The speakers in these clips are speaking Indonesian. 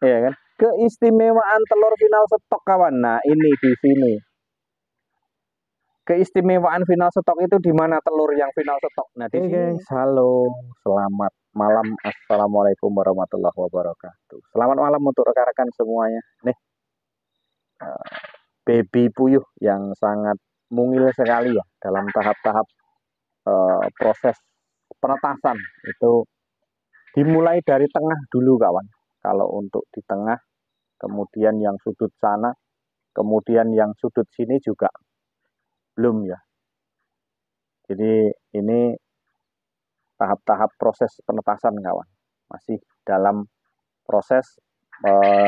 Ya kan? Keistimewaan telur final stok kawan. Nah, ini di sini. Keistimewaan final stok itu di mana telur yang final stok. Nah, di sini. Gengs, halo, selamat malam. Assalamualaikum warahmatullahi wabarakatuh. Selamat malam untuk rekan-rekan semuanya. Nih, baby puyuh yang sangat mungil sekali ya dalam tahap-tahap proses penetasan itu dimulai dari tengah dulu kawan. Kalau untuk di tengah, kemudian yang sudut sana, kemudian yang sudut sini juga belum ya. Jadi ini tahap-tahap proses penetasan kawan. Masih dalam proses,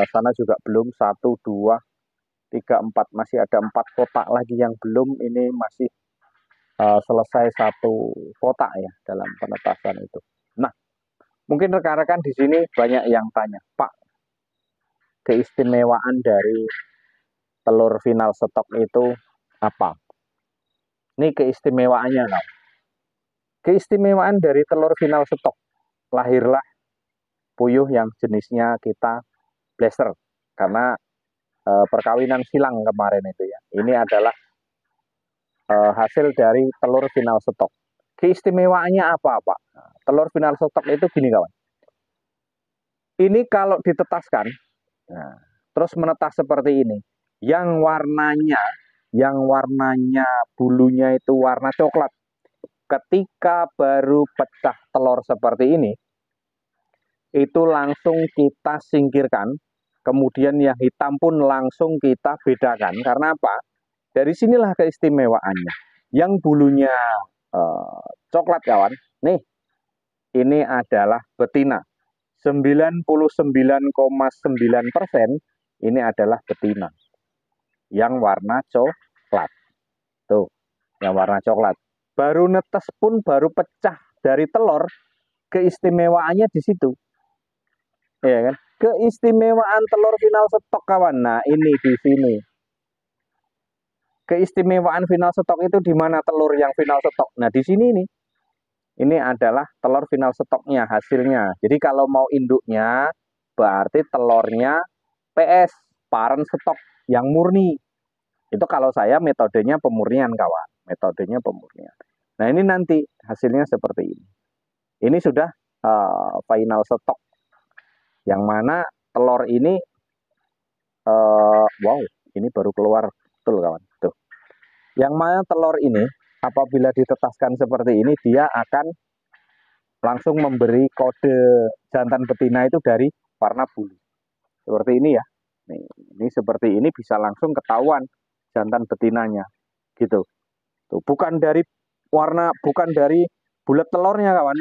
sana juga belum, 1, 2, 3, 4, masih ada 4 kotak lagi yang belum, ini masih selesai 1 kotak ya dalam penetasan itu. Nah, mungkin rekan-rekan di sini banyak yang tanya, Pak, keistimewaan dari telur final stok itu apa? Ini keistimewaannya, nah. Keistimewaan dari telur final stok, lahirlah puyuh yang jenisnya kita blaster, karena perkawinan silang kemarin itu ya. Ini adalah hasil dari telur final stok. Keistimewaannya apa, Pak? Nah, telur final stok itu gini kawan. Ini kalau ditetaskan, nah, terus menetas seperti ini, yang warnanya bulunya itu warna coklat. Ketika baru pecah telur seperti ini, itu langsung kita singkirkan. Kemudian yang hitam pun langsung kita bedakan. Karena apa? Dari sinilah keistimewaannya. Yang bulunya coklat kawan, nih, ini adalah betina. 99,9% ini adalah betina. Yang warna coklat. Tuh, yang warna coklat. Baru netes pun, baru pecah dari telur, keistimewaannya di situ. Ya kan? Keistimewaan telur final stok kawan. Nah, ini di sini. Keistimewaan final stok itu di mana telur yang final stok? Nah, di sini nih. Ini adalah telur final stoknya, hasilnya. Jadi kalau mau induknya, berarti telurnya PS, parent stok yang murni. Itu kalau saya metodenya pemurnian kawan. Metodenya pemurnian. Nah, ini nanti hasilnya seperti ini. Ini sudah final stok. Yang mana telur ini, wow, ini baru keluar betul kawan. Tuh. Yang mana telur ini, apabila ditetaskan seperti ini, dia akan langsung memberi kode jantan betina itu dari warna bulu. Seperti ini ya. Nih, ini seperti ini bisa langsung ketahuan jantan betinanya. Gitu. Tuh, bukan dari warna, bukan dari bulat telurnya kawan,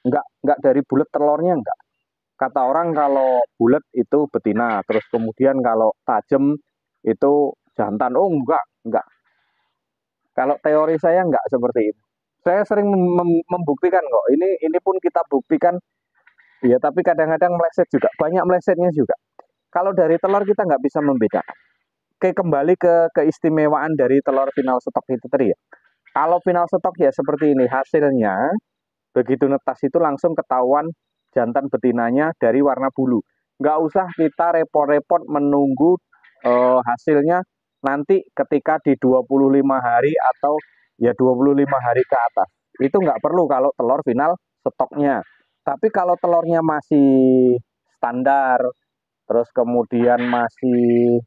enggak dari bulat telurnya, enggak. Kata orang kalau bulat itu betina, terus kemudian kalau tajam itu jantan. Oh, enggak. Kalau teori saya enggak seperti itu. Saya sering membuktikan kok. Ini pun kita buktikan ya, tapi kadang-kadang meleset juga. Banyak melesetnya juga. Kalau dari telur kita nggak bisa membedakan. Oke, kembali ke keistimewaan dari telur final stok itu tadi ya. Kalau final stok ya seperti ini hasilnya. Begitu netas itu langsung ketahuan jantan betinanya dari warna bulu. Nggak usah kita repot-repot menunggu hasilnya nanti ketika di 25 hari atau ya 25 hari ke atas. Itu nggak perlu kalau telur final stoknya. Tapi kalau telurnya masih standar, terus kemudian masih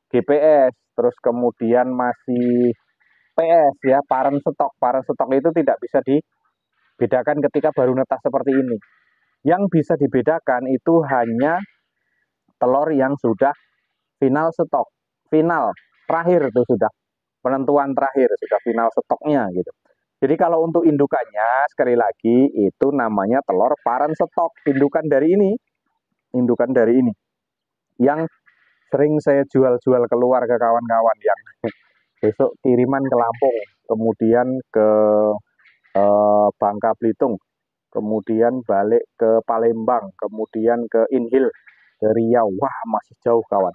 GPS, terus kemudian masih PS ya, parent stok. Parent stok itu tidak bisa dibedakan ketika baru netas seperti ini. Yang bisa dibedakan itu hanya telur yang sudah final stok. Final, terakhir itu sudah penentuan terakhir, sudah final stoknya gitu. Jadi kalau untuk indukannya, sekali lagi, itu namanya telur parent stok. Indukan dari ini. Indukan dari ini. Yang sering saya jual-jual keluar ke kawan-kawan yang besok kiriman ke Lampung, kemudian ke Bangka Belitung, kemudian balik ke Palembang, kemudian ke Inhil, ke Riau. Wah, masih jauh kawan.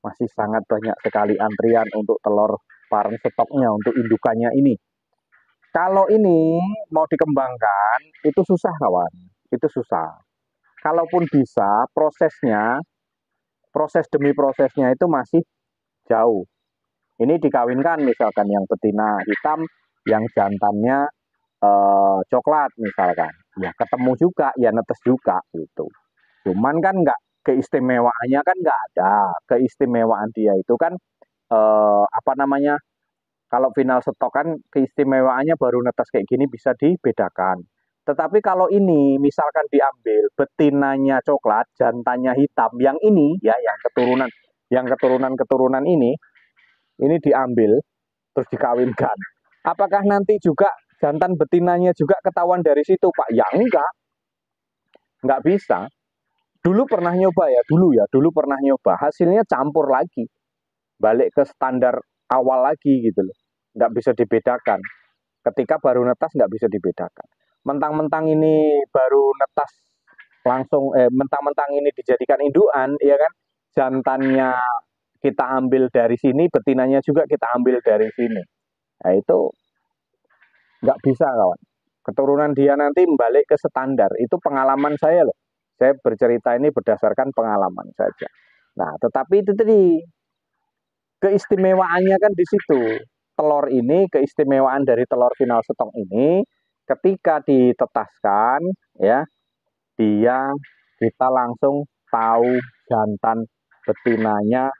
Masih sangat banyak sekali antrian untuk telur parent stoknya, untuk indukannya ini. Kalau ini mau dikembangkan, itu susah kawan. Itu susah. kalaupun bisa proses demi prosesnya itu masih jauh. Ini dikawinkan misalkan yang betina hitam, yang jantannya coklat misalkan. Ya ketemu juga, ya netes juga gitu. Cuman kan nggak, keistimewaannya kan nggak ada. Keistimewaan dia itu kan apa namanya? Kalau final stok kan keistimewaannya baru netes kayak gini bisa dibedakan. Tetapi kalau ini misalkan diambil betinanya coklat, jantannya hitam, yang ini ya yang keturunan ini diambil terus dikawinkan. Apakah nanti juga jantan betinanya juga ketahuan dari situ, Pak? Ya enggak bisa. Dulu pernah nyoba ya, dulu pernah nyoba. Hasilnya campur lagi, balik ke standar awal lagi gitu loh. Nggak bisa dibedakan. Ketika baru netas nggak bisa dibedakan. Mentang-mentang ini baru netas langsung, mentang-mentang ini dijadikan induan, ya kan? Jantannya kita ambil dari sini, betinanya juga kita ambil dari sini. Nah itu nggak bisa kawan. Keturunan dia nanti balik ke standar. Itu pengalaman saya loh. Saya bercerita ini berdasarkan pengalaman saja. Nah, tetapi itu tadi keistimewaannya kan di situ. Telur ini, keistimewaan dari telur final stok ini, ketika ditetaskan, ya, kita langsung tahu jantan betinanya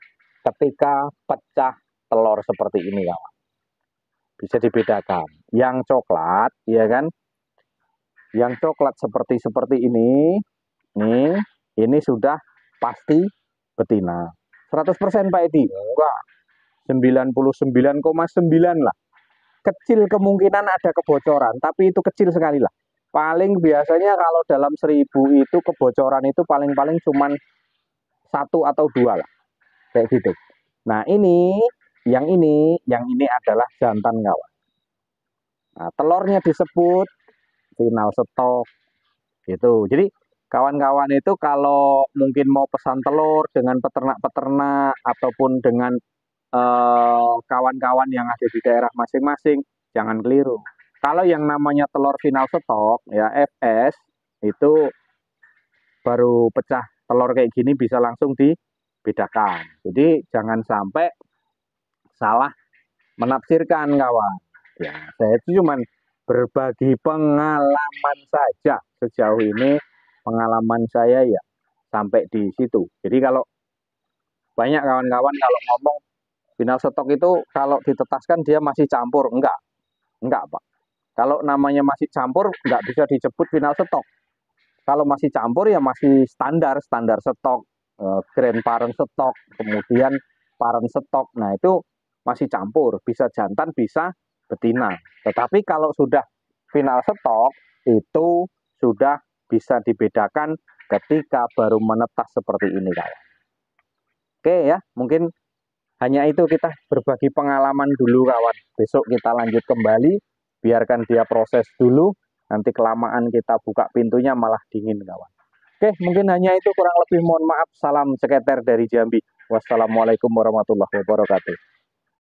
ketika pecah telur seperti ini, kawan. Bisa dibedakan. Yang coklat, ya kan? Yang coklat seperti ini, ini sudah pasti betina. 100% Pak Edi? Enggak. 99,9 lah. Kecil kemungkinan ada kebocoran, tapi itu kecil sekali lah. Paling biasanya kalau dalam 1000 itu kebocoran itu paling-paling cuman 1 atau 2 lah. Kayak gitu. Nah, yang ini adalah jantan kawan. Nah, telurnya disebut final stok gitu. Jadi kawan-kawan itu kalau mungkin mau pesan telur dengan peternak-peternak ataupun dengan kawan-kawan yang ada di daerah masing-masing, jangan keliru. Kalau yang namanya telur final stok, ya FS, itu baru pecah telur kayak gini bisa langsung dibedakan. Jadi jangan sampai salah menafsirkan kawan. Ya, saya itu cuman berbagi pengalaman saja sejauh ini, pengalaman saya ya sampai di situ. Jadi kalau banyak kawan-kawan kalau ngomong final stok itu kalau ditetaskan dia masih campur, enggak Pak. Kalau namanya masih campur enggak bisa disebut final stok. Kalau masih campur ya masih standar stok, grand parent stok, kemudian parent stok. Nah itu masih campur, bisa jantan, bisa betina. Tetapi kalau sudah final stok itu sudah bisa dibedakan ketika baru menetas seperti ini kawan. Oke ya, mungkin hanya itu, kita berbagi pengalaman dulu kawan. Besok kita lanjut kembali, biarkan dia proses dulu. Nanti kelamaan kita buka pintunya malah dingin kawan. Oke, mungkin hanya itu, kurang lebih mohon maaf. Salam ceketer dari Jambi. Wassalamualaikum warahmatullahi wabarakatuh.